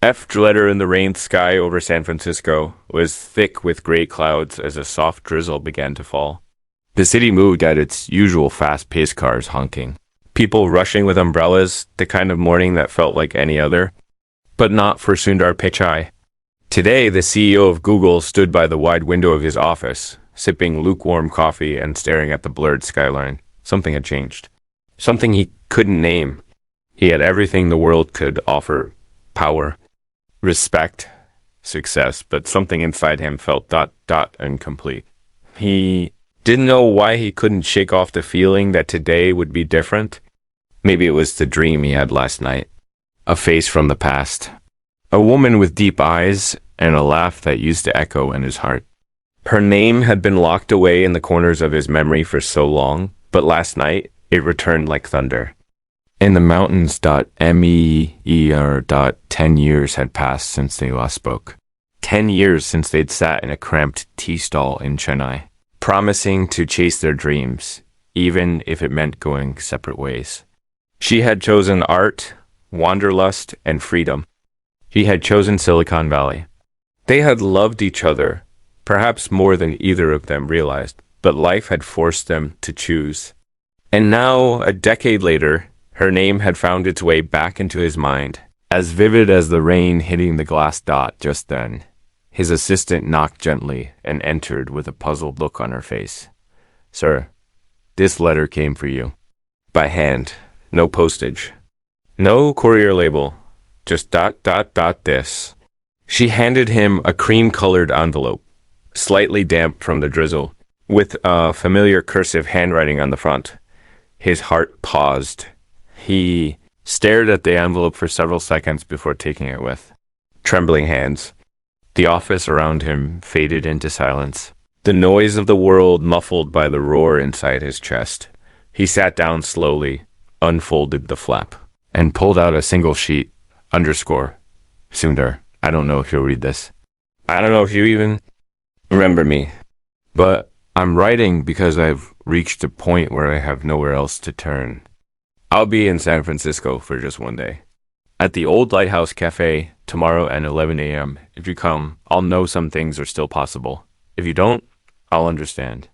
Letter in the rain sky over San Francisco was thick with gray clouds as a soft drizzle began to fall. The city moved at its usual fast-paced cars honking. People rushing with umbrellas, the kind of morning that felt like any other. But not for Sundar Pichai. Today, the CEO of Google stood by the wide window of his office, sipping lukewarm coffee and staring at the blurred skyline. Something had changed. Something he couldn't name. He had everything the world could offer. Power, respect, success, but something inside him felt incomplete. He didn't know why he couldn't shake off the feeling that today would be different. Maybe it was the dream he had last night. A face from the past. A woman with deep eyes and a laugh that used to echo in his heart. Her name had been locked away in the corners of his memory for so long, but last night it returned like thunder. In the mountains. Meer. 10 years had passed since they last spoke. 10 years since they'd sat in a cramped tea stall in Chennai, promising to chase their dreams, even if it meant going separate ways. She had chosen art, wanderlust, and freedom. He had chosen Silicon Valley. They had loved each other, perhaps more than either of them realized, but life had forced them to choose. And now, a decade later, her name had found its way back into his mind, as vivid as the rain hitting the glass dot just then. His assistant knocked gently and entered with a puzzled look on her face. "Sir, this letter came for you. By hand, no postage. No courier label, just this." She handed him a cream-colored envelope, slightly damp from the drizzle, with a familiar cursive handwriting on the front. His heart paused. He stared at the envelope for several seconds before taking it with trembling hands. The office around him faded into silence, the noise of the world muffled by the roar inside his chest. He sat down slowly, unfolded the flap, and pulled out a single sheet. Underscore. Sundar, I don't know if you'll read this. I don't know if you even remember me. But I'm writing because I've reached a point where I have nowhere else to turn. I'll be in San Francisco for just one day. At the Old Lighthouse Cafe tomorrow at 11 a.m. If you come, I'll know some things are still possible. If you don't, I'll understand.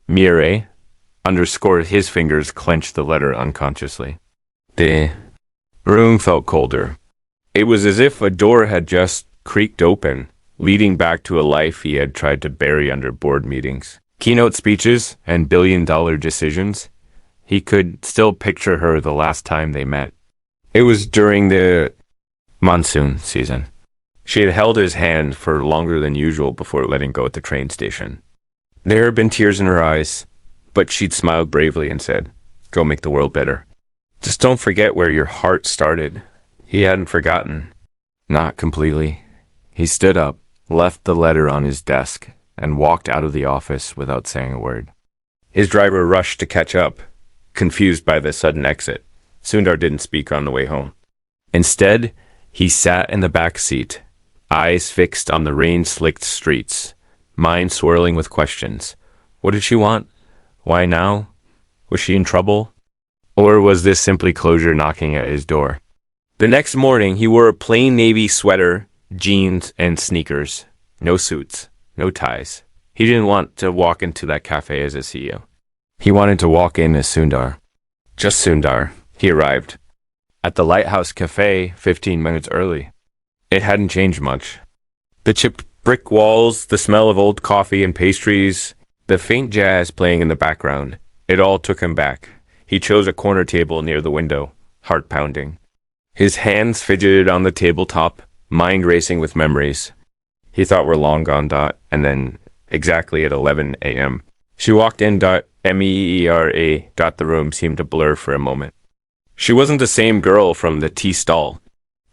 Meera. Underscore. His fingers clenched the letter unconsciously. The room felt colder. It was as if a door had just creaked open, leading back to a life he had tried to bury under board meetings, keynote speeches, and billion-dollar decisions. He could still picture her the last time they met. It was during the monsoon season. She had held his hand for longer than usual before letting go at the train station. There had been tears in her eyes, but she'd smiled bravely and said, "Go make the world better. Just don't forget where your heart started." He hadn't forgotten. Not completely. He stood up, left the letter on his desk, and walked out of the office without saying a word. His driver rushed to catch up, confused by the sudden exit. Sundar didn't speak on the way home. Instead, he sat in the back seat, eyes fixed on the rain-slicked streets, mind swirling with questions. What did she want? Why now? Was she in trouble? Or was this simply closure knocking at his door? The next morning, he wore a plain navy sweater, jeans, and sneakers. No suits, no ties. He didn't want to walk into that cafe as a CEO. He wanted to walk in as Sundar. Just Sundar. He arrived at the Lighthouse Cafe 15 minutes early. It hadn't changed much. The chipped brick walls, the smell of old coffee and pastries, the faint jazz playing in the background, it all took him back. He chose a corner table near the window, heart pounding. His hands fidgeted on the tabletop, mind racing with memories he thought were long gone. And then, exactly at 11 a.m., she walked in. Meera. The room seemed to blur for a moment. She wasn't the same girl from the tea stall.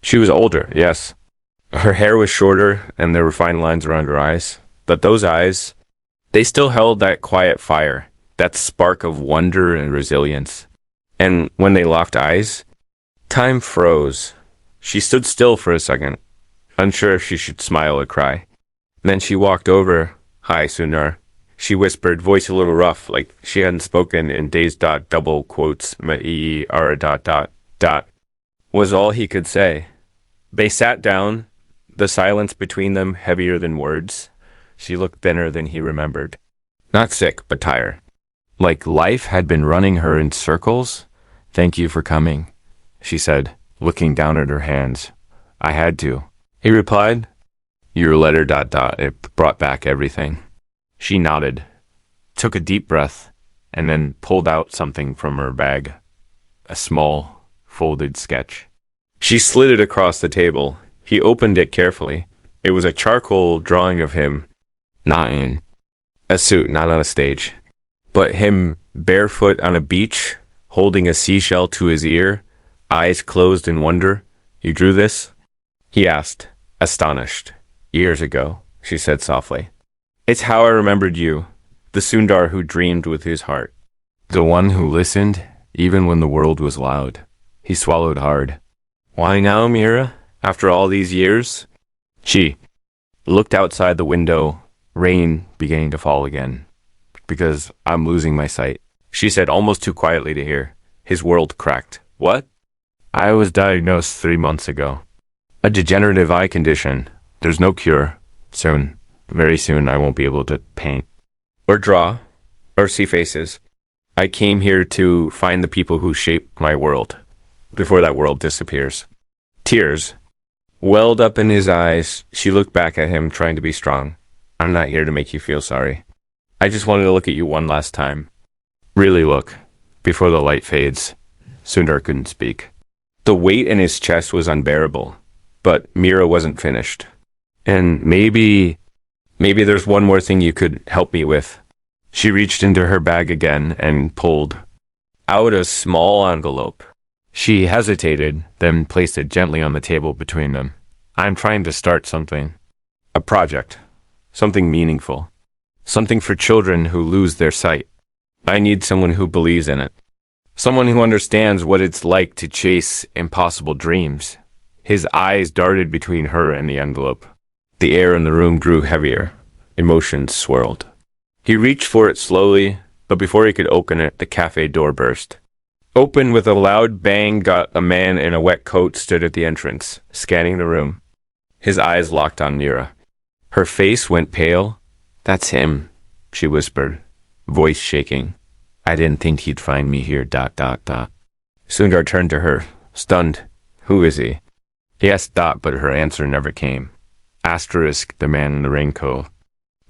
She was older, yes. Her hair was shorter, and there were fine lines around her eyes. But those eyes, they still held that quiet fire, that spark of wonder and resilience. And when they locked eyes, time froze. She stood still for a second, unsure if she should smile or cry. Then she walked over. "Hi, Sundar," she whispered, voice a little rough, like she hadn't spoken in days. Double quotes, was all he could say. They sat down, the silence between them heavier than words. She looked thinner than he remembered. Not sick, but tired. Like life had been running her in circles. Thank you for coming, she said, looking down at her hands. I had to. He replied, your letter ... It brought back everything. She nodded, took a deep breath, and then pulled out something from her bag. A small, folded sketch. She slid it across the table. He opened it carefully. It was a charcoal drawing of him, not in a suit, not on a stage, but him barefoot on a beach, holding a seashell to his ear, eyes closed in wonder. You drew this? He asked, astonished. Years ago, she said softly. It's how I remembered you, the Sundar who dreamed with his heart. The one who listened, even when the world was loud. He swallowed hard. Why now, Meera? After all these years? She looked outside the window, rain beginning to fall again. Because I'm losing my sight, she said almost too quietly to hear. His world cracked. What? I was diagnosed 3 months ago. A degenerative eye condition. There's no cure. Soon, very soon, I won't be able to paint. Or draw. Or see faces. I came here to find the people who shaped my world. Before that world disappears. Tears welled up in his eyes. She looked back at him, trying to be strong. I'm not here to make you feel sorry. I just wanted to look at you one last time. Really look, before the light fades. Sundar couldn't speak. The weight in his chest was unbearable, but Meera wasn't finished. And maybe there's one more thing you could help me with. She reached into her bag again and pulled out a small envelope. She hesitated, then placed it gently on the table between them. I'm trying to start something. A project. Something meaningful. Something for children who lose their sight. I need someone who believes in it. Someone who understands what it's like to chase impossible dreams. His eyes darted between her and the envelope. The air in the room grew heavier. Emotions swirled. He reached for it slowly, but before he could open it, the cafe door burst. Open with a loud bang, got a man in a wet coat stood at the entrance, scanning the room. His eyes locked on Meera. Her face went pale. That's him, she whispered, voice shaking. I didn't think he'd find me here, ... Sundar turned to her, stunned. Who is he? He asked ... but her answer never came. Asterisk, the man in the raincoat.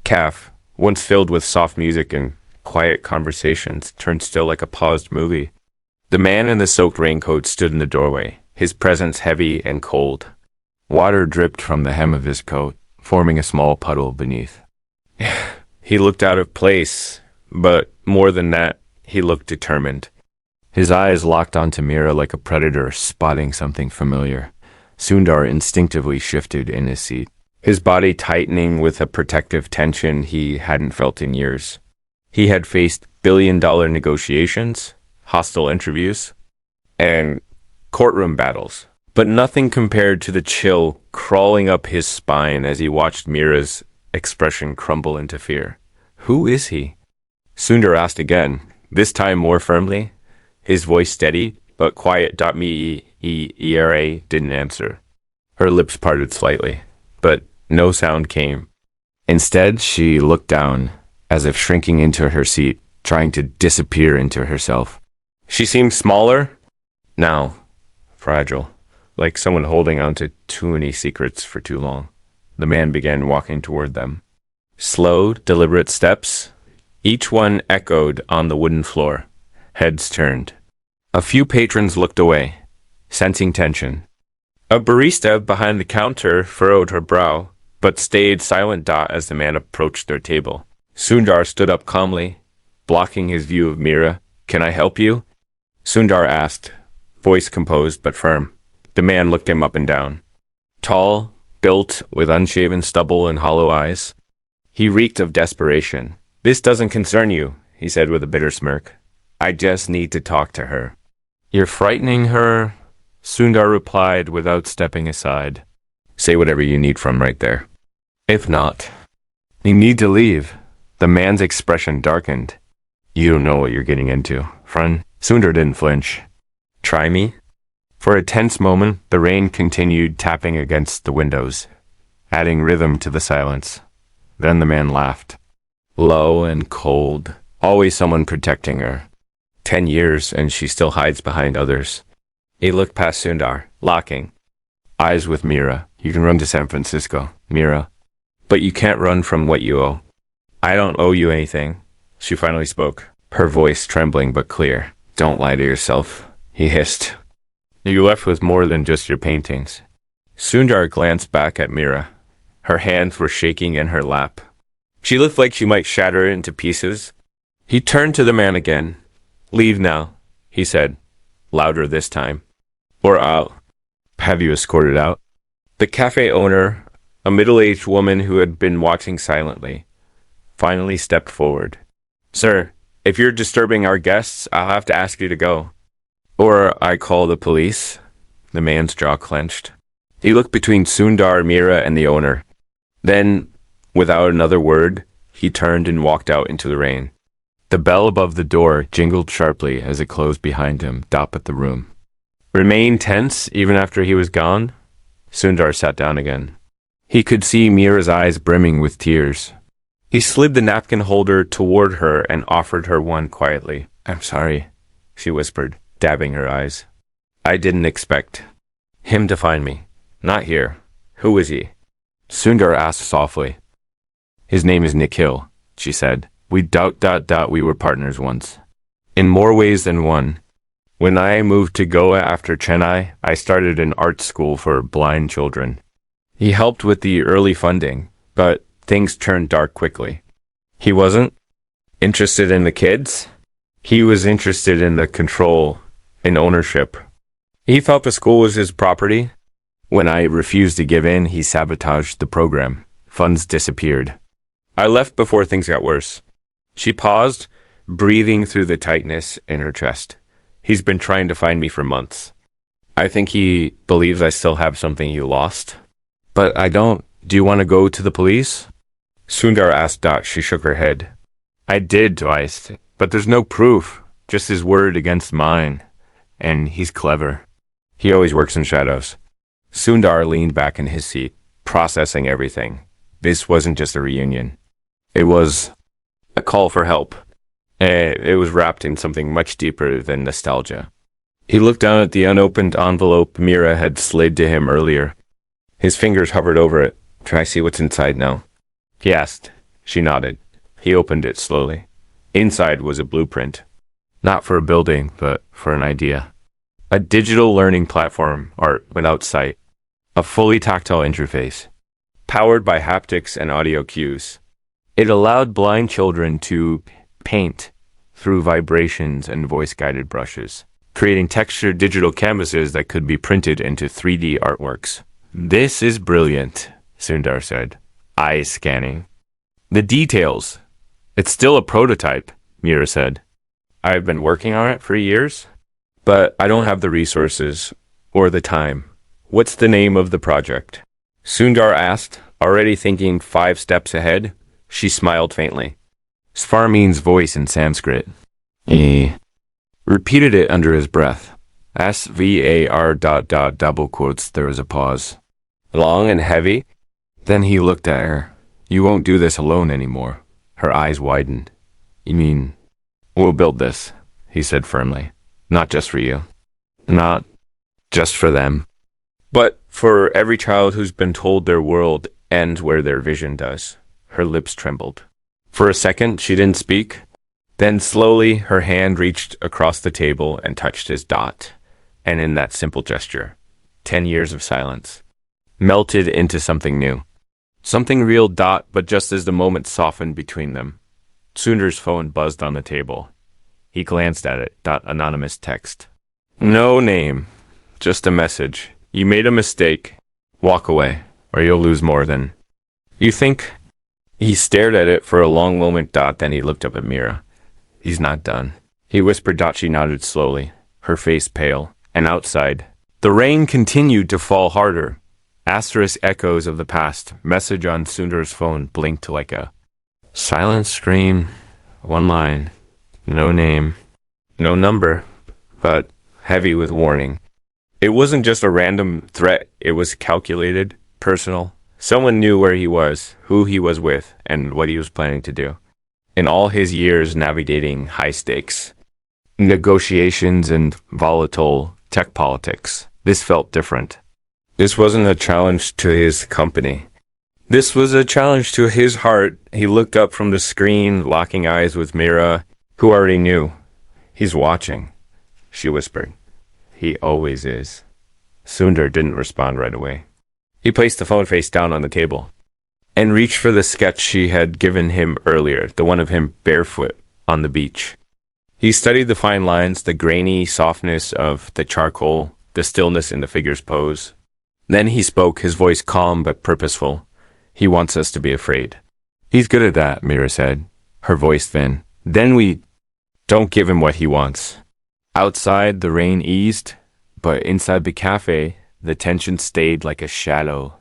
Calf, once filled with soft music and quiet conversations, turned still like a paused movie. The man in the soaked raincoat stood in the doorway, his presence heavy and cold. Water dripped from the hem of his coat, forming a small puddle beneath. He looked out of place, but more than that, he looked determined. His eyes locked onto Meera like a predator spotting something familiar. Sundar instinctively shifted in his seat, his body tightening with a protective tension he hadn't felt in years. He had faced billion-dollar negotiations, hostile interviews, and courtroom battles, but nothing compared to the chill crawling up his spine as he watched Meera's expression crumble into fear. Who is he? Sundar asked again, this time more firmly, his voice steady, but quiet. Meera didn't answer. Her lips parted slightly, but no sound came. Instead, she looked down, as if shrinking into her seat, trying to disappear into herself. She seemed smaller, now fragile, like someone holding on to too many secrets for too long. The man began walking toward them. Slow, deliberate steps, each one echoed on the wooden floor. Heads turned. A few patrons looked away, sensing tension. A barista behind the counter furrowed her brow, but stayed silent as the man approached their table. Sundar stood up calmly, blocking his view of Meera. Can I help you? Sundar asked, voice composed but firm. The man looked him up and down. Tall, built, with unshaven stubble and hollow eyes. He reeked of desperation. This doesn't concern you, he said with a bitter smirk. I just need to talk to her. You're frightening her, Sundar replied without stepping aside. Say whatever you need from right there. If not, you need to leave. The man's expression darkened. You don't know what you're getting into, friend. Sundar didn't flinch. Try me? For a tense moment, the rain continued tapping against the windows, adding rhythm to the silence. Then the man laughed. Low and cold, always someone protecting her. 10 years, and she still hides behind others. He looked past Sundar, locking eyes with Meera. You can run to San Francisco, Meera. But you can't run from what you owe. I don't owe you anything. She finally spoke, her voice trembling but clear. Don't lie to yourself, he hissed. You left with more than just your paintings. Sundar glanced back at Meera. Her hands were shaking in her lap. She looked like she might shatter into pieces. He turned to the man again. Leave now, he said, louder this time. Or I'll have you escorted out. The cafe owner, a middle-aged woman who had been watching silently, finally stepped forward. Sir, if you're disturbing our guests, I'll have to ask you to go. Or I call the police. The man's jaw clenched. He looked between Sundar, Meera, and the owner. Then, without another word, he turned and walked out into the rain. The bell above the door jingled sharply as it closed behind him, up at the room. Remain tense even after he was gone? Sundar sat down again. He could see Meera's eyes brimming with tears. He slid the napkin holder toward her and offered her one quietly. I'm sorry, she whispered, dabbing her eyes. I didn't expect him to find me. Not here. Who is he? Sundar asked softly. His name is Nikhil, she said. We we were partners once. In more ways than one. When I moved to Goa after Chennai, I started an art school for blind children. He helped with the early funding, but things turned dark quickly. He wasn't interested in the kids. He was interested in the control, in ownership. He felt the school was his property. When I refused to give in, he sabotaged the program. Funds disappeared. I left before things got worse. She paused, breathing through the tightness in her chest. He's been trying to find me for months. I think he believes I still have something he lost. But I don't. Do you want to go to the police? Sundar asked. She shook her head. I did twice, but there's no proof. Just his word against mine. And he's clever. He always works in shadows. Sundar leaned back in his seat, processing everything. This wasn't just a reunion. It was a call for help. It was wrapped in something much deeper than nostalgia. He looked down at the unopened envelope Meera had slid to him earlier. His fingers hovered over it. Can I see what's inside now? He asked. She nodded. He opened it slowly. Inside was a blueprint. Not for a building, but for an idea. A digital learning platform, art without sight. A fully tactile interface. Powered by haptics and audio cues. It allowed blind children to paint through vibrations and voice-guided brushes, creating textured digital canvases that could be printed into 3D artworks. This is brilliant, Sundar said, eyes scanning. The details. It's still a prototype, Meera said. I've been working on it for years, but I don't have the resources or the time. What's the name of the project? Sundar asked, already thinking 5 steps ahead. She smiled faintly. Svar means voice in Sanskrit. He repeated it under his breath. SVAR ... double quotes. There was a pause. Long and heavy? Then he looked at her. You won't do this alone anymore. Her eyes widened. You mean, we'll build this, he said firmly. Not just for you. Not just for them. But for every child who's been told their world ends where their vision does. Her lips trembled. For a second, she didn't speak. Then slowly, her hand reached across the table and touched his dot. And in that simple gesture, 10 years of silence melted into something new. Something real. But just as the moment softened between them, Sundar's phone buzzed on the table. He glanced at it. Anonymous text. No name. Just a message. You made a mistake. Walk away, or you'll lose more than you think. He stared at it for a long moment. Then he looked up at Meera. He's not done. He whispered. She nodded slowly, her face pale. And outside, the rain continued to fall harder. Asterisk echoes of the past. Message on Sundar's phone blinked like a silent scream. One line. No name. No number. But heavy with warning. It wasn't just a random threat, it was calculated, personal. Someone knew where he was, who he was with, and what he was planning to do. In all his years navigating high stakes, negotiations, and volatile tech politics, this felt different. This wasn't a challenge to his company. This was a challenge to his heart. He looked up from the screen, locking eyes with Meera, who already knew. He's watching, she whispered. He always is. Sundar didn't respond right away. He placed the phone face down on the table and reached for the sketch she had given him earlier, the one of him barefoot on the beach. He studied the fine lines, the grainy softness of the charcoal, the stillness in the figure's pose. Then he spoke, his voice calm but purposeful. He wants us to be afraid. He's good at that, Meera said, her voice thin. Then we don't give him what he wants. Outside, the rain eased, but inside the cafe, the tension stayed like a shadow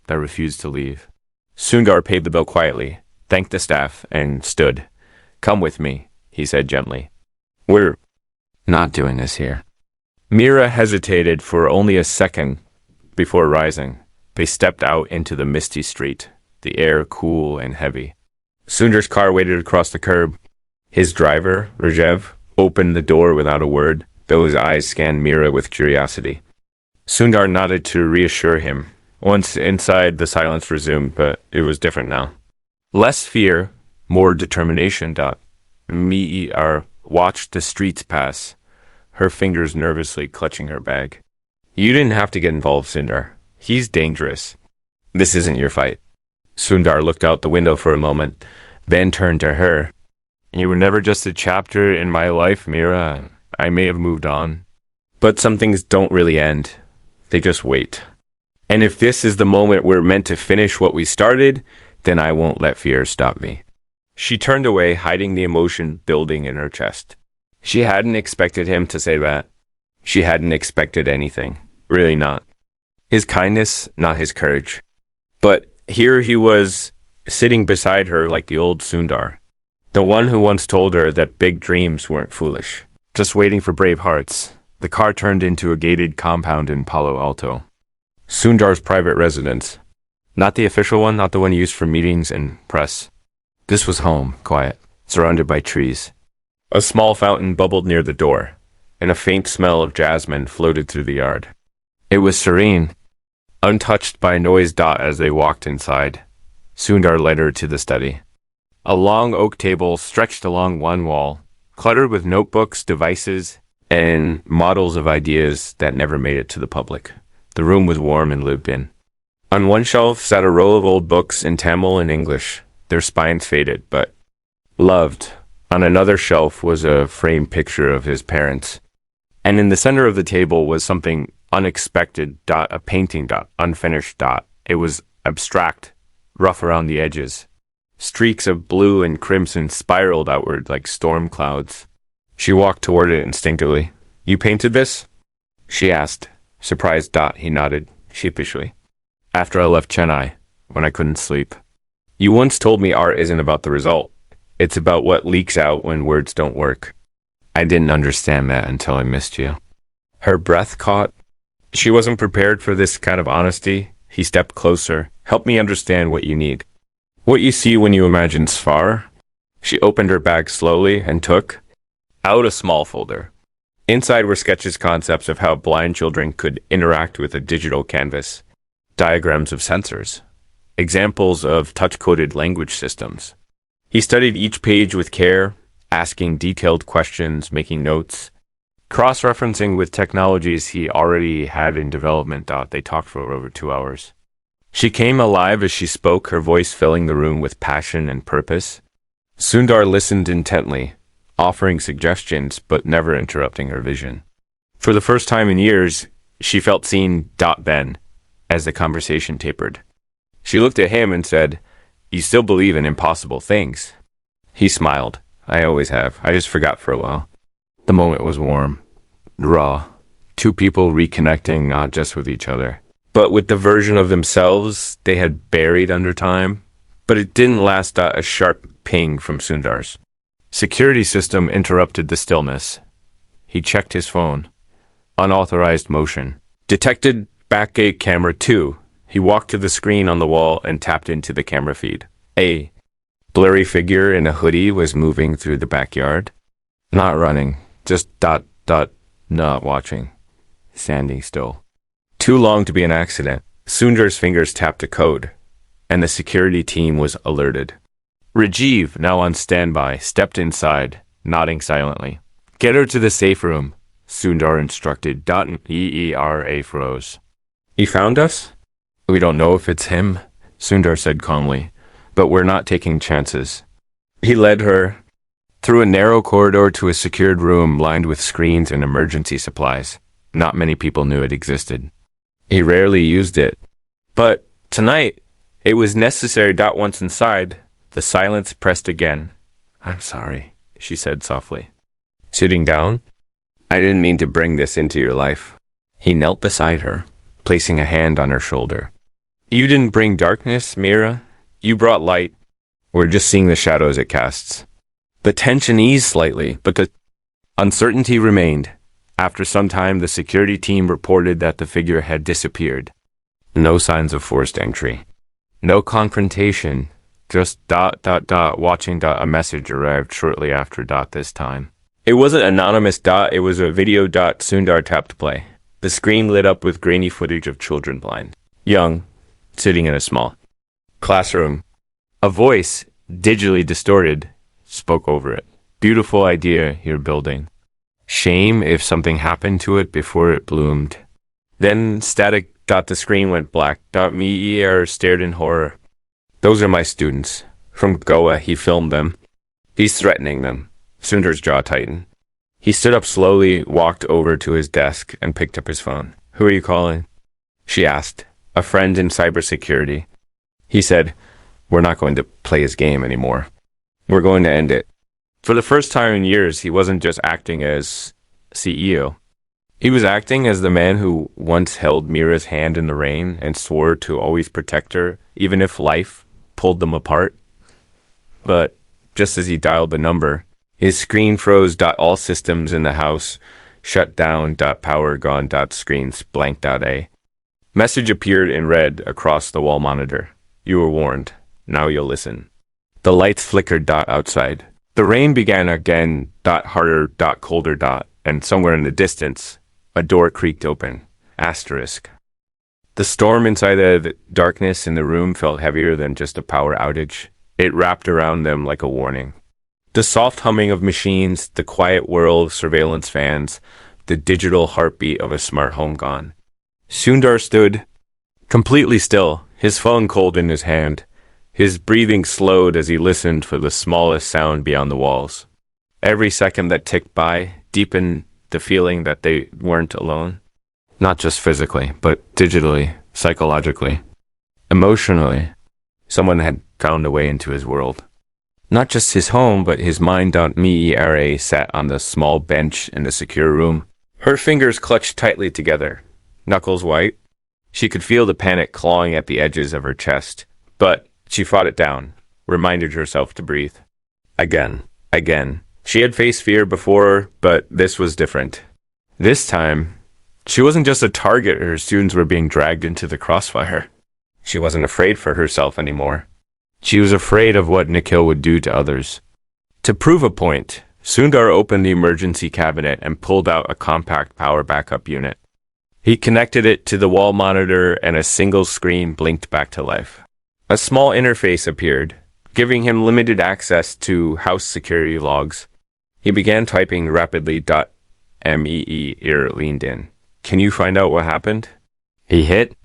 that refused to leave. Sundar paid the bill quietly, thanked the staff, and stood. Come with me, he said gently. We're not doing this here. Meera hesitated for only a second before rising. They stepped out into the misty street, the air cool and heavy. Sundar's car waited across the curb. His driver, Rajev, opened the door without a word, though his eyes scanned Meera with curiosity. Sundar nodded to reassure him. Once inside, the silence resumed, but it was different now. Less fear, more determination. Meera watched the streets pass, her fingers nervously clutching her bag. You didn't have to get involved, Sundar. He's dangerous. This isn't your fight. Sundar looked out the window for a moment, then turned to her. You were never just a chapter in my life, Meera. I may have moved on. But some things don't really end. They just wait. And if this is the moment we're meant to finish what we started, then I won't let fear stop me. She turned away, hiding the emotion building in her chest. She hadn't expected him to say that. She hadn't expected anything. Really not. His kindness, not his courage. But here he was, sitting beside her like the old Sundar. The one who once told her that big dreams weren't foolish. Just waiting for brave hearts. The car turned into a gated compound in Palo Alto. Sundar's private residence. Not the official one, not the one used for meetings and press. This was home, quiet, surrounded by trees. A small fountain bubbled near the door, and a faint smell of jasmine floated through the yard. It was serene, untouched by noise. As they walked inside, Sundar led her to the study. A long oak table stretched along one wall, cluttered with notebooks, devices, and models of ideas that never made it to the public. The room was warm and lived in. On one shelf sat a row of old books in Tamil and English, their spines faded, but loved. On another shelf was a framed picture of his parents. And in the center of the table was something unexpected. A painting. Unfinished. It was abstract, rough around the edges. Streaks of blue and crimson spiraled outward like storm clouds. She walked toward it instinctively. You painted this? She asked. Surprised. He nodded, sheepishly. After I left Chennai, when I couldn't sleep. You once told me art isn't about the result. It's about what leaks out when words don't work. I didn't understand that until I missed you. Her breath caught. She wasn't prepared for this kind of honesty. He stepped closer. Help me understand what you need. What you see when you imagine far. She opened her bag slowly and took out a small folder. Inside were sketches, concepts of how blind children could interact with a digital canvas, diagrams of sensors, examples of touch-coded language systems. He studied each page with care, asking detailed questions, making notes, cross-referencing with technologies he already had in development. They talked for over 2 hours. She came alive as she spoke, her voice filling the room with passion and purpose. Sundar listened intently, offering suggestions but never interrupting her vision. For the first time in years, she felt seen. Then, as the conversation tapered, she looked at him and said, You still believe in impossible things? He smiled. I always have. I just forgot for a while. The moment was warm, raw. Two people reconnecting not just with each other, but with the version of themselves they had buried under time. But it didn't last. A sharp ping from Sundar's security system interrupted the stillness. He checked his phone. Unauthorized motion. Detected backgate camera 2. He walked to the screen on the wall and tapped into the camera feed. A blurry figure in a hoodie was moving through the backyard. Not running, just not watching. Standing still. Too long to be an accident. Sundar's fingers tapped a code, and the security team was alerted. Rajiv, now on standby, stepped inside, nodding silently. Get her to the safe room, Sundar instructed. Meera froze. He found us? We don't know if it's him, Sundar said calmly, but we're not taking chances. He led her through a narrow corridor to a secured room lined with screens and emergency supplies. Not many people knew it existed. He rarely used it. But tonight, it was necessary. Once inside, the silence pressed again. I'm sorry, she said softly. Sitting down? I didn't mean to bring this into your life. He knelt beside her, placing a hand on her shoulder. You didn't bring darkness, Meera. You brought light. We're just seeing the shadows it casts. The tension eased slightly, but the uncertainty remained. After some time, the security team reported that the figure had disappeared. No signs of forced entry. No confrontation. Just ... watching ... A message arrived shortly after ... this time. It wasn't anonymous ... It was a video ... Sundar tapped play. The screen lit up with grainy footage of children blind. Young, sitting in a small classroom. A voice, digitally distorted, spoke over it. Beautiful idea you're building. Shame if something happened to it before it bloomed. Then static ... The screen went black. Meera stared in horror. Those are my students. From Goa, he filmed them. He's threatening them. Sundar's jaw tightened. He stood up slowly, walked over to his desk, and picked up his phone. Who are you calling? She asked. A friend in cybersecurity. He said, we're not going to play his game anymore. We're going to end it. For the first time in years, he wasn't just acting as CEO. He was acting as the man who once held Meera's hand in the rain and swore to always protect her, even if life pulled them apart. But just as he dialed the number, his screen froze. All systems in the house shut down. Power gone. Screens blank. A message appeared in red across the wall monitor. You were warned. Now you'll listen. The lights flickered. Outside. The rain began again. Harder. Colder. And somewhere in the distance, a door creaked open. Asterisk. The storm inside the darkness in the room felt heavier than just a power outage. It wrapped around them like a warning. The soft humming of machines, the quiet whirl of surveillance fans, the digital heartbeat of a smart home gone. Sundar stood completely still, his phone cold in his hand. His breathing slowed as he listened for the smallest sound beyond the walls. Every second that ticked by deepened the feeling that they weren't alone. Not just physically, but digitally, psychologically, emotionally. Someone had found a way into his world. Not just his home, but his mind. Meera sat on the small bench in the secure room. Her fingers clutched tightly together, knuckles white. She could feel the panic clawing at the edges of her chest, but she fought it down, reminded herself to breathe. Again. She had faced fear before, but this was different. This time, she wasn't just a target. Her students were being dragged into the crossfire. She wasn't afraid for herself anymore. She was afraid of what Nikhil would do to others. To prove a point, Sundar opened the emergency cabinet and pulled out a compact power backup unit. He connected it to the wall monitor and a single screen blinked back to life. A small interface appeared, giving him limited access to house security logs. He began typing rapidly. Meera leaned in. Can you find out what happened? He hit.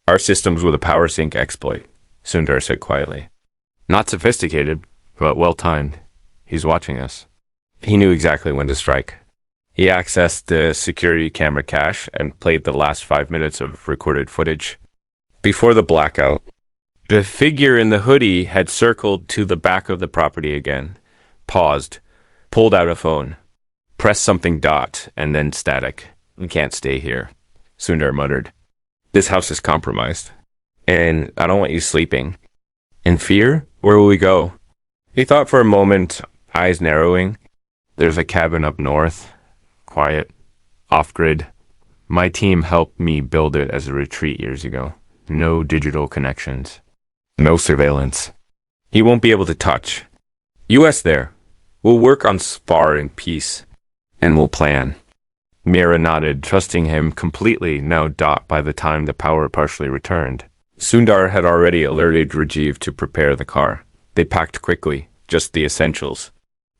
Our systems with a power sync exploit, Sundar said quietly. Not sophisticated, but well-timed. He's watching us. He knew exactly when to strike. He accessed the security camera cache and played the last 5 minutes of recorded footage. Before the blackout, the figure in the hoodie had circled to the back of the property again, paused, pulled out a phone, pressed something ... and then static. We can't stay here, Sundar muttered. This house is compromised, and I don't want you sleeping. In fear? Where will we go? He thought for a moment, eyes narrowing. There's a cabin up north, quiet, off-grid, My team helped me build it as a retreat years ago. No digital connections. No surveillance. He won't be able to touch. US there. We'll work on spar in peace. And we'll plan. Meera nodded, trusting him completely now. By the time the power partially returned, Sundar had already alerted Rajiv to prepare the car. They packed quickly, just the essentials.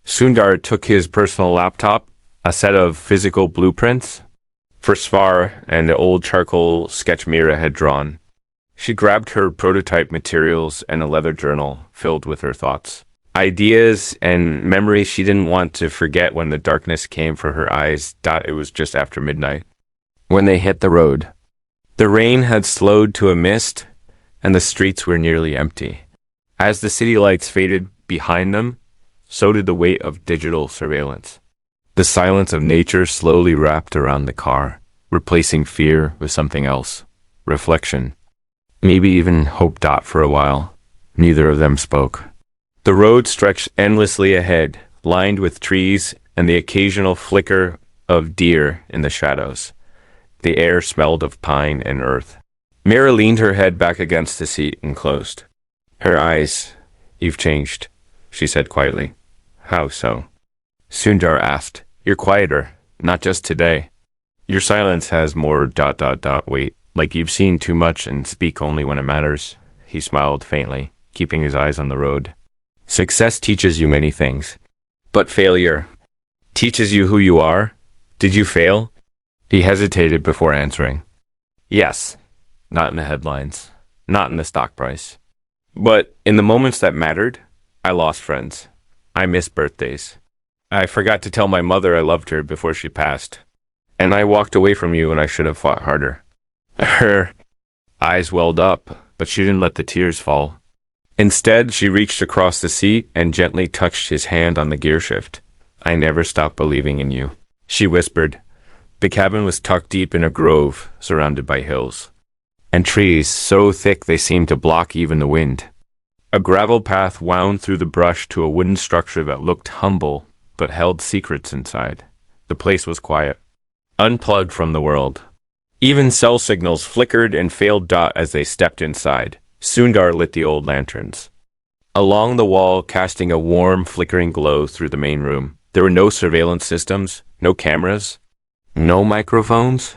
Sundar took his personal laptop, a set of physical blueprints for Svar, and the old charcoal sketch Meera had drawn. She grabbed her prototype materials and a leather journal filled with her thoughts. Ideas and memories she didn't want to forget when the darkness came for her eyes. It was just after midnight when they hit the road. The rain had slowed to a mist, and the streets were nearly empty. As the city lights faded behind them, so did the weight of digital surveillance. The silence of nature slowly wrapped around the car, replacing fear with something else. Reflection. Maybe even hope. For a while, neither of them spoke. The road stretched endlessly ahead, lined with trees and the occasional flicker of deer in the shadows. The air smelled of pine and earth. Meera leaned her head back against the seat and closed her eyes. You've changed, she said quietly. How so? Sundar asked. You're quieter, not just today. Your silence has more ... weight, like you've seen too much and speak only when it matters. He smiled faintly, keeping his eyes on the road. Success teaches you many things, but failure teaches you who you are. Did you fail? He hesitated before answering. Yes, not in the headlines, not in the stock price. But in the moments that mattered, I lost friends. I missed birthdays. I forgot to tell my mother I loved her before she passed. And I walked away from you when I should have fought harder. Her eyes welled up, but she didn't let the tears fall. Instead, she reached across the seat and gently touched his hand on the gear shift. I never stopped believing in you, she whispered. The cabin was tucked deep in a grove, surrounded by hills and trees so thick they seemed to block even the wind. A gravel path wound through the brush to a wooden structure that looked humble but held secrets inside. The place was quiet, unplugged from the world. Even cell signals flickered and failed. As they stepped inside, Sundar lit the old lanterns. Along the wall, casting a warm, flickering glow through the main room. There were no surveillance systems, no cameras, no microphones.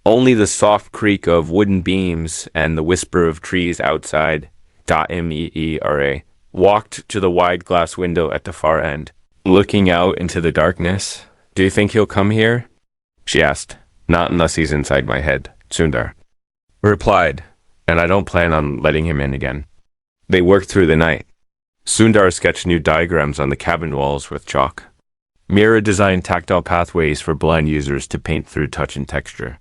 Only the soft creak of wooden beams and the whisper of trees outside. Meera walked to the wide glass window at the far end, looking out into the darkness. Do you think he'll come here? She asked. Not unless he's inside my head, Sundar replied, and I don't plan on letting him in again. They worked through the night. Sundar sketched new diagrams on the cabin walls with chalk. Meera designed tactile pathways for blind users to paint through touch and texture.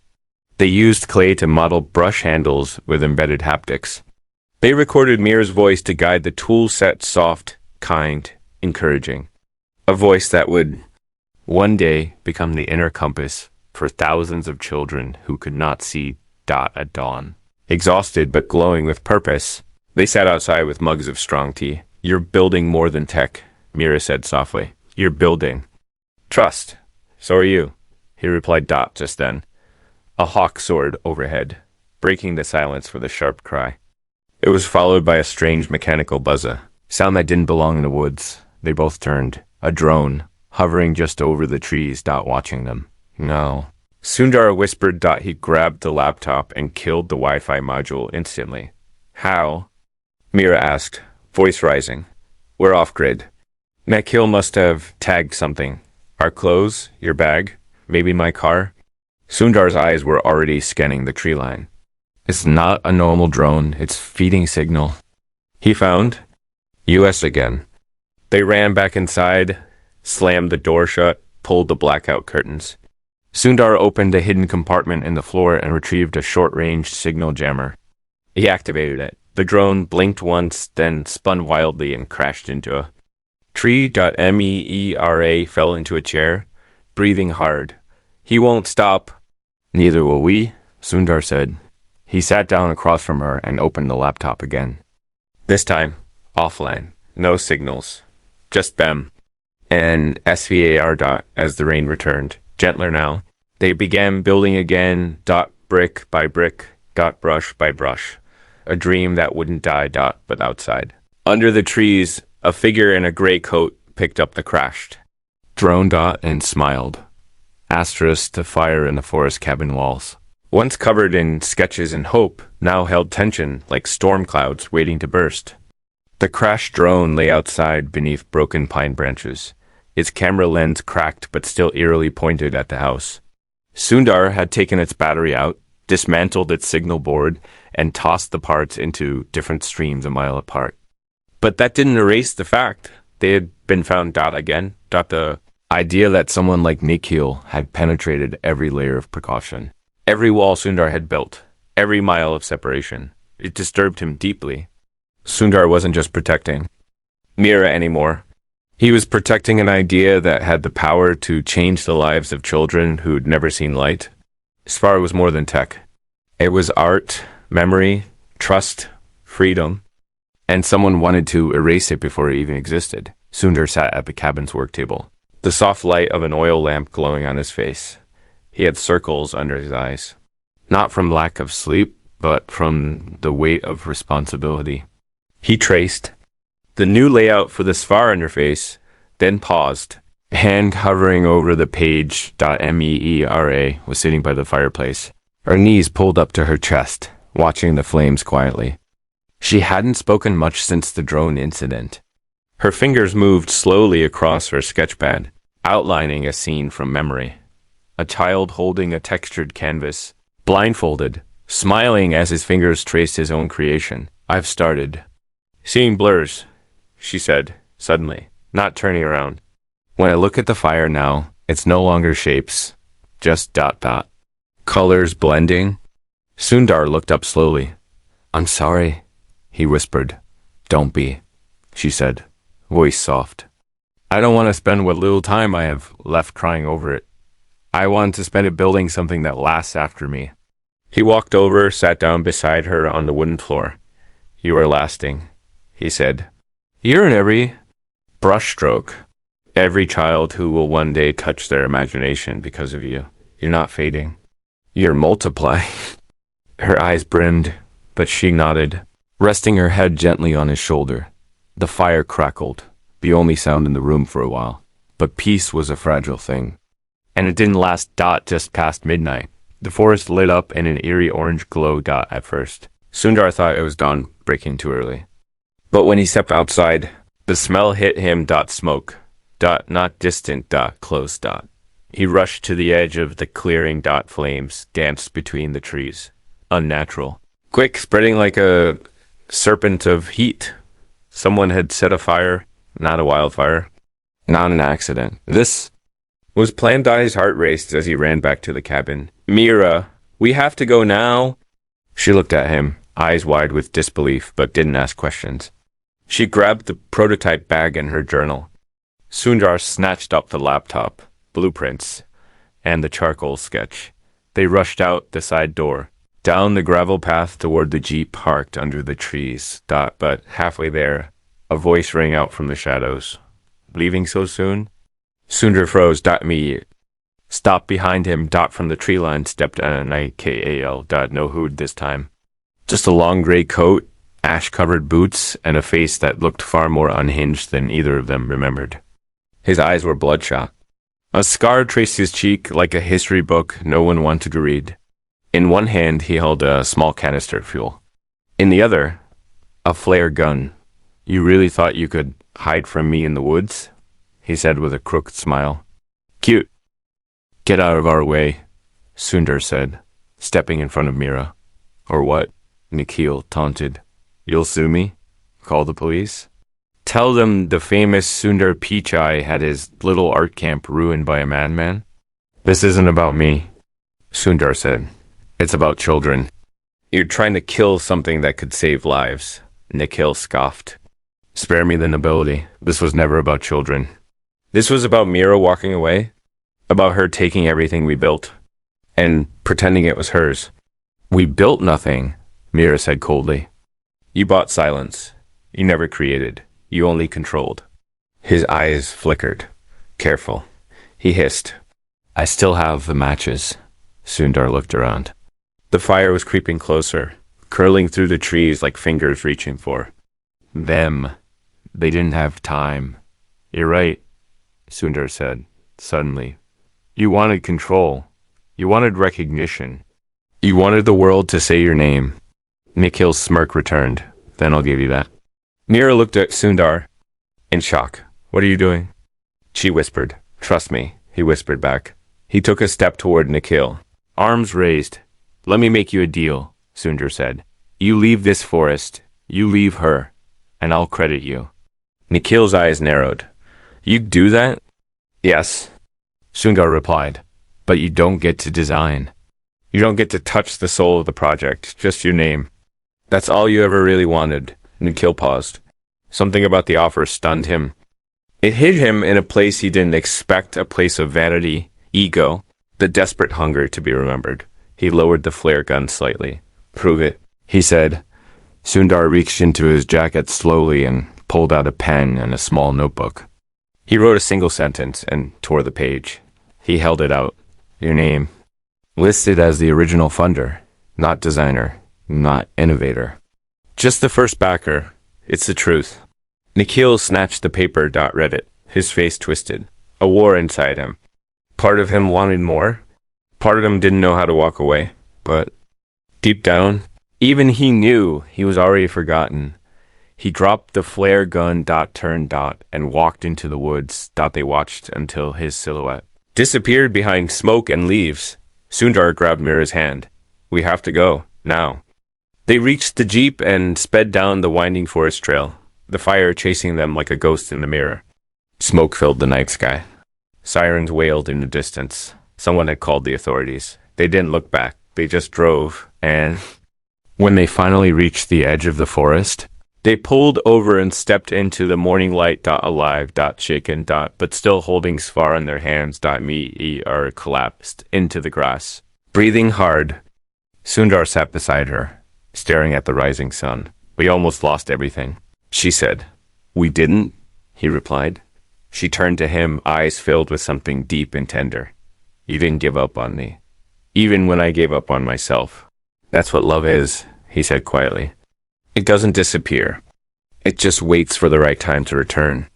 They used clay to model brush handles with embedded haptics. They recorded Meera's voice to guide the tool set, soft, kind, encouraging. A voice that would one day become the inner compass for thousands of children who could not see at dawn. Exhausted but glowing with purpose, they sat outside with mugs of strong tea. You're building more than tech, Meera said softly. You're building trust. So are you, he replied. Just then, a hawk soared overhead, breaking the silence with a sharp cry. It was followed by a strange mechanical buzzer, sound that didn't belong in the woods. They both turned. A drone, hovering just over the trees. Watching them. No. Sundar whispered. He grabbed the laptop and killed the Wi-Fi module instantly. How? Meera asked, voice rising. We're off-grid. That kill must have tagged something. Our clothes, your bag, maybe my car. Sundar's eyes were already scanning the tree line. It's not a normal drone, it's feeding signal. He found US again. They ran back inside, slammed the door shut, pulled the blackout curtains. Sundar opened a hidden compartment in the floor and retrieved a short-range signal jammer. He activated it. The drone blinked once, then spun wildly and crashed into a tree. Meera fell into a chair, breathing hard. He won't stop. Neither will we, Sundar said. He sat down across from her and opened the laptop again. This time, offline. No signals. Just BEM. And SVAR. As the rain returned. Gentler now. They began building again, dot brick by brick, dot brush by brush. A dream that wouldn't die, dot, but outside. Under the trees, a figure in a gray coat picked up the crashed drone, dot, and smiled. Asterisk to fire in the forest cabin walls. Once covered in sketches and hope, now held tension like storm clouds waiting to burst. The crashed drone lay outside beneath broken pine branches, its camera lens cracked but still eerily pointed at the house. Sundar had taken its battery out, dismantled its signal board, and tossed the parts into different streams a mile apart. But that didn't erase the fact they had been found, dot, again, dot, the idea that someone like Nikhil had penetrated every layer of precaution. Every wall Sundar had built, every mile of separation. It disturbed him deeply. Sundar wasn't just protecting Meera anymore. He was protecting an idea that had the power to change the lives of children who'd never seen light. Sfar was more than tech. It was art, memory, trust, freedom, and someone wanted to erase it before it even existed. Sundar sat at the cabin's work table, the soft light of an oil lamp glowing on his face. He had circles under his eyes, not from lack of sleep, but from the weight of responsibility. He traced the new layout for the Sfar interface, then paused. A hand hovering over the page. Meera was sitting by the fireplace, her knees pulled up to her chest, watching the flames quietly. She hadn't spoken much since the drone incident. Her fingers moved slowly across her sketchpad, outlining a scene from memory. A child holding a textured canvas, blindfolded, smiling as his fingers traced his own creation. I've started seeing blurs, she said, suddenly, not turning around. When I look at the fire now, it's no longer shapes, just dot dot. Colors blending. Sundar looked up slowly. I'm sorry, he whispered. Don't be, she said, voice soft. I don't want to spend what little time I have left crying over it. I want to spend it building something that lasts after me. He walked over, sat down beside her on the wooden floor. You are lasting, he said. You're in every brushstroke. Every child who will one day touch their imagination because of you. You're not fading. You're multiplying. Her eyes brimmed, but she nodded, resting her head gently on his shoulder. The fire crackled, the only sound in the room for a while. But peace was a fragile thing. And it didn't last dot just past midnight. The forest lit up in an eerie orange glow dot at first. Sundar thought it was dawn breaking too early. But when he stepped outside, the smell hit him dot smoke. Dot not distant dot close dot. He rushed to the edge of the clearing dot flames danced between the trees. Unnatural. Quick, spreading like a serpent of heat. Someone had set a fire, not a wildfire. Not an accident. This was planned. His heart raced as he ran back to the cabin. Meera, we have to go now. She looked at him, eyes wide with disbelief, but didn't ask questions. She grabbed the prototype bag and her journal. Sundar snatched up the laptop, blueprints, and the charcoal sketch. They rushed out the side door, down the gravel path toward the jeep parked under the trees. But halfway there, a voice rang out from the shadows. Leaving so soon? Sundar froze. Me stopped behind him. From the tree line stepped an Nikal. No hood this time. Just a long gray coat, ash-covered boots, and a face that looked far more unhinged than either of them remembered. His eyes were bloodshot. A scar traced his cheek like a history book no one wanted to read. In one hand, he held a small canister of fuel. In the other, a flare gun. You really thought you could hide from me in the woods? He said with a crooked smile. Cute. Get out of our way, Sundar said, stepping in front of Meera. Or what? Nikhil taunted. You'll sue me? Call the police? Tell them the famous Sundar Pichai had his little art camp ruined by a madman? This isn't about me, Sundar said. It's about children. You're trying to kill something that could save lives. Nikhil scoffed. Spare me the nobility. This was never about children. This was about Meera walking away, about her taking everything we built, and pretending it was hers. We built nothing, Meera said coldly. You bought silence. You never created. You only controlled. His eyes flickered. Careful. He hissed. I still have the matches. Sundar looked around. The fire was creeping closer, curling through the trees like fingers reaching for them. They didn't have time. You're right, Sundar said, suddenly. You wanted control. You wanted recognition. You wanted the world to say your name. Nikhil's smirk returned. Then I'll give you that. Meera looked at Sundar in shock. What are you doing? She whispered. Trust me, he whispered back. He took a step toward Nikhil. Arms raised. Let me make you a deal, Sundar said. You leave this forest. You leave her. And I'll credit you. Nikhil's eyes narrowed. You do that? Yes, Sundar replied. But you don't get to design. You don't get to touch the soul of the project, just your name. That's all you ever really wanted. Nikhil paused. Something about the offer stunned him. It hit him in a place he didn't expect, a place of vanity, ego, the desperate hunger to be remembered. He lowered the flare gun slightly. Prove it, he said. Sundar reached into his jacket slowly and pulled out a pen and a small notebook. He wrote a single sentence and tore the page. He held it out. Your name. Listed as the original funder, not designer, not innovator. Just the first backer. It's the truth. Nikhil snatched the paper. Read it. His face twisted. A war inside him. Part of him wanted more. Part of him didn't know how to walk away. But deep down, even he knew he was already forgotten. He dropped the flare gun. Turned. And walked into the woods. They watched until his silhouette disappeared behind smoke and leaves. Sundar grabbed Meera's hand. We have to go, now. They reached the jeep and sped down the winding forest trail, the fire chasing them like a ghost in the mirror. Smoke filled the night sky. Sirens wailed in the distance. Someone had called the authorities. They didn't look back. They just drove, and when they finally reached the edge of the forest, they pulled over and stepped into the morning light. Alive, shaken, but still holding Svar in their hands. Meera collapsed into the grass. Breathing hard, Sundar sat beside her, staring at the rising sun. We almost lost everything, she said. We didn't, he replied. She turned to him, eyes filled with something deep and tender. You didn't give up on me, even when I gave up on myself. That's what love is, he said quietly. It doesn't disappear. It just waits for the right time to return.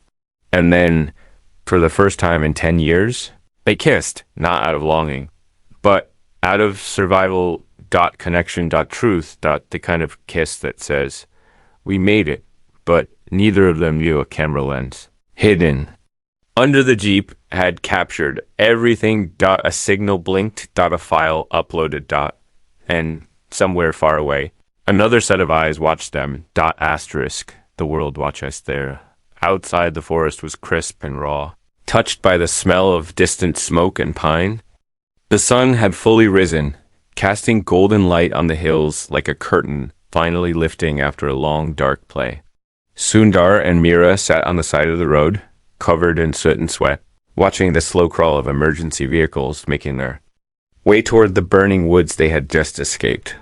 And then, for the first time in 10 years, they kissed, not out of longing, but out of survival. Connection. Truth. The kind of kiss that says, we made it, but neither of them knew a camera lens. Hidden. Under the jeep had captured everything. A signal blinked. A file uploaded. And somewhere far away, another set of eyes watched them. Asterisk. The world watched us there. Outside, the forest was crisp and raw, touched by the smell of distant smoke and pine. The sun had fully risen, casting golden light on the hills like a curtain finally lifting after a long, dark play. Sundar and Meera sat on the side of the road, covered in soot and sweat, watching the slow crawl of emergency vehicles making their way toward the burning woods they had just escaped.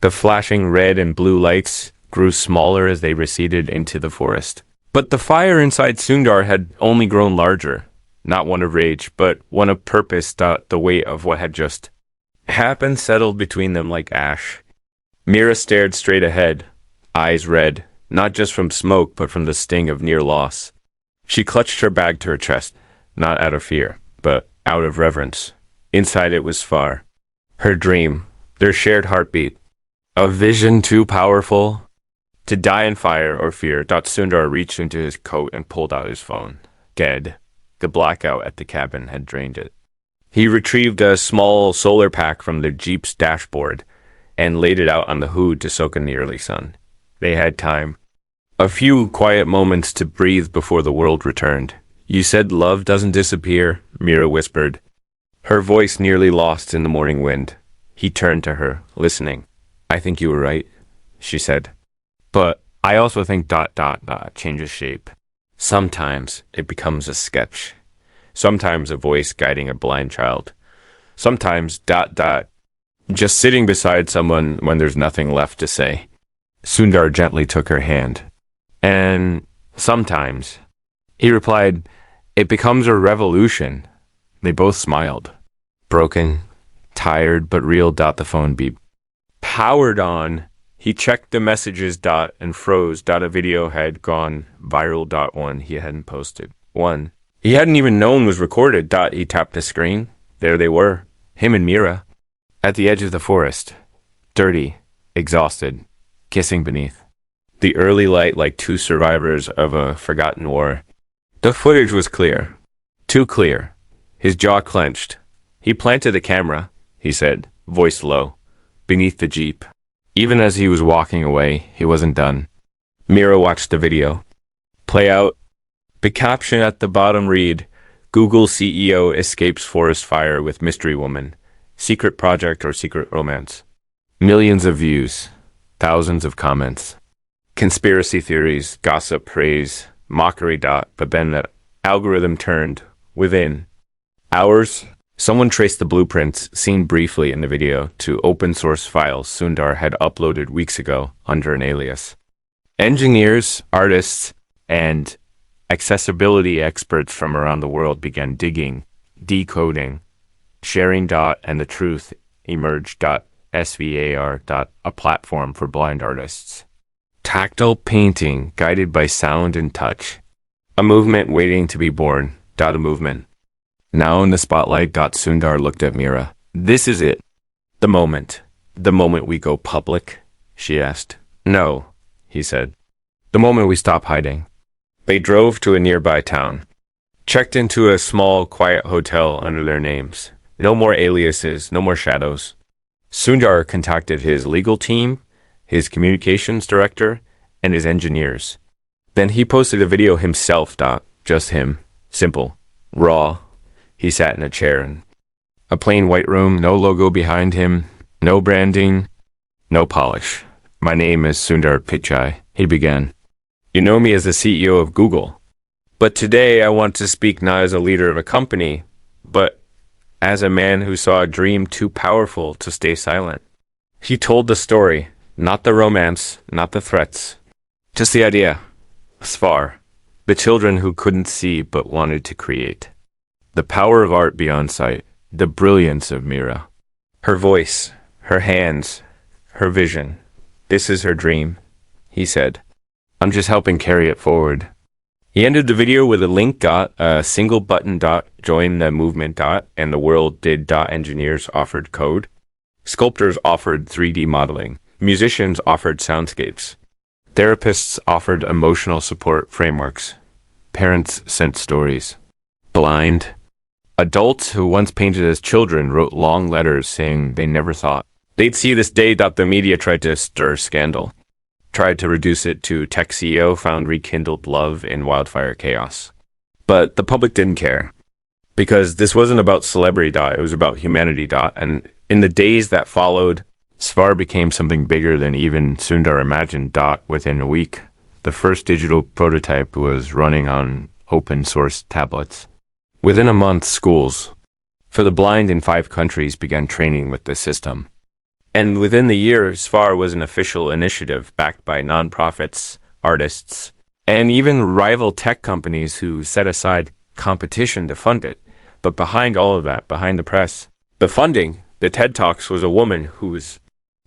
The flashing red and blue lights grew smaller as they receded into the forest. But the fire inside Sundar had only grown larger, not one of rage, but one of purpose. The weight of what had just happened settled between them like ash. Meera stared straight ahead, eyes red, not just from smoke, but from the sting of near loss. She clutched her bag to her chest, not out of fear, but out of reverence. Inside it was Svar, her dream, their shared heartbeat. A vision too powerful to die in fire or fear. Sundar reached into his coat and pulled out his phone. Dead. The blackout at the cabin had drained it. He retrieved a small solar pack from the Jeep's dashboard and laid it out on the hood to soak in the early sun. They had time. A few quiet moments to breathe before the world returned. You said love doesn't disappear, Meera whispered, her voice nearly lost in the morning wind. He turned to her, listening. I think you were right, she said. But I also think ... changes shape. Sometimes it becomes a sketch. Sometimes a voice guiding a blind child. Sometimes ... just sitting beside someone when there's nothing left to say. Sundar gently took her hand. And sometimes, he replied, it becomes a revolution. They both smiled. Broken, tired, but real. The phone beep. Powered on. He checked the messages. And froze. A video had gone viral. One he hadn't posted. One he hadn't even known was recorded. He tapped the screen. There they were. Him and Meera. At the edge of the forest. Dirty. Exhausted. Kissing beneath the early light like two survivors of a forgotten war. The footage was clear. Too clear. His jaw clenched. He planted the camera, he said, voice low, beneath the jeep. Even as he was walking away, he wasn't done. Meera watched the video play out. The caption at the bottom read, Google CEO escapes forest fire with mystery woman. Secret project or secret romance. Millions of views. Thousands of comments. Conspiracy theories, gossip, praise, mockery. But then that algorithm turned. Within hours, someone traced the blueprints seen briefly in the video to open source files Sundar had uploaded weeks ago under an alias. Engineers, artists, and accessibility experts from around the world began digging, decoding, sharing. And the truth emerged. SVAR. A platform for blind artists. Tactile painting guided by sound and touch. A movement waiting to be born. A movement. Now in the spotlight. Sundar looked at Meera. This is it. The moment. The moment we go public? She asked. No, he said. The moment we stop hiding. They drove to a nearby town. Checked into a small, quiet hotel under their names. No more aliases, no more shadows. Sundar contacted his legal team, his communications director, and his engineers. Then he posted a video himself. Just him. Simple. Raw. He sat in a chair in a plain white room, no logo behind him, no branding, no polish. My name is Sundar Pichai, he began. You know me as the CEO of Google. But today I want to speak not as a leader of a company, but as a man who saw a dream too powerful to stay silent. He told the story, not the romance, not the threats, just the idea. Svar, the children who couldn't see but wanted to create. The power of art beyond sight, the brilliance of Meera. Her voice, her hands, her vision. This is her dream, he said. I'm just helping carry it forward. He ended the video with a link. A single button. Join the movement. And the world did. Engineers offered code. Sculptors offered 3D modeling. Musicians offered soundscapes. Therapists offered emotional support frameworks. Parents sent stories. Blind. Adults who once painted as children wrote long letters saying they never thought they'd see this day. The media tried to stir scandal. Tried to reduce it to tech CEO found rekindled love in wildfire chaos. But the public didn't care. Because this wasn't about celebrity. It was about humanity. And in the days that followed, Svar became something bigger than even Sundar imagined. Within a week, the first digital prototype was running on open source tablets. Within a month, schools for the blind in 5 countries began training with the system. And within the year, Svar was an official initiative backed by nonprofits, artists, and even rival tech companies who set aside competition to fund it. But behind all of that, behind the press, the funding, the TED Talks, was a woman who was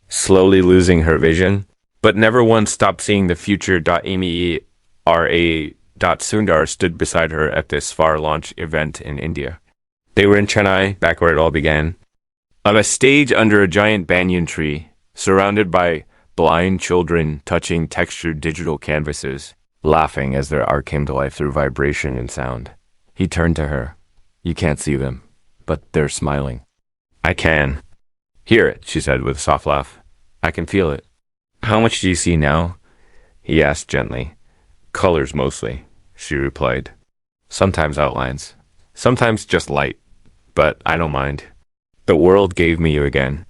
slowly losing her vision, but never once stopped seeing the future. Amy R.A. Sundar stood beside her at this Svar launch event in India. They were in Chennai, back where it all began. On a stage under a giant banyan tree, surrounded by blind children touching textured digital canvases, laughing as their art came to life through vibration and sound. He turned to her. You can't see them, but they're smiling. I can. Hear it, she said with a soft laugh. I can feel it. How much do you see now? He asked gently. Colors mostly, she replied. Sometimes outlines. Sometimes just light. But I don't mind. The world gave me you again.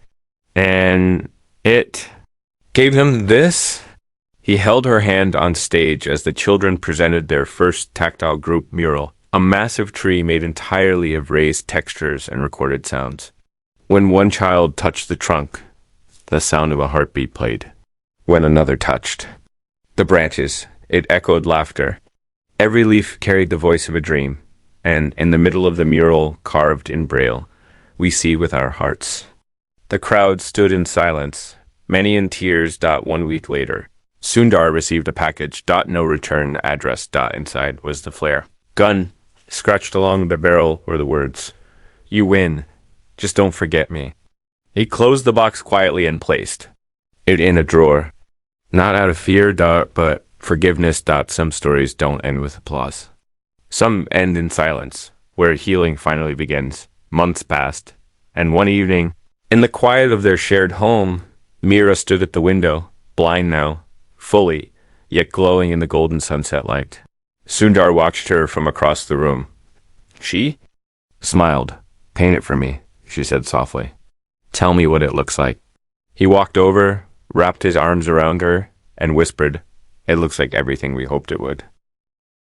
And it gave him this? He held her hand on stage as the children presented their first tactile group mural, a massive tree made entirely of raised textures and recorded sounds. When one child touched the trunk, the sound of a heartbeat played. When another touched the branches, it echoed laughter. Every leaf carried the voice of a dream, and in the middle of the mural, carved in braille, we see with our hearts. The crowd stood in silence, many in tears. 1 week later, Sundar received a package. No return address. Inside was the flare. Gun. Scratched along the barrel were the words, "You win. Just don't forget me." He closed the box quietly and placed it in a drawer. Not out of fear, but forgiveness. Some stories don't end with applause. Some end in silence, where healing finally begins. Months passed, and one evening, in the quiet of their shared home, Meera stood at the window, blind now, fully, yet glowing in the golden sunset light. Sundar watched her from across the room. She smiled. "Paint it for me," she said softly. "Tell me what it looks like." He walked over, wrapped his arms around her, and whispered, "It looks like everything we hoped it would."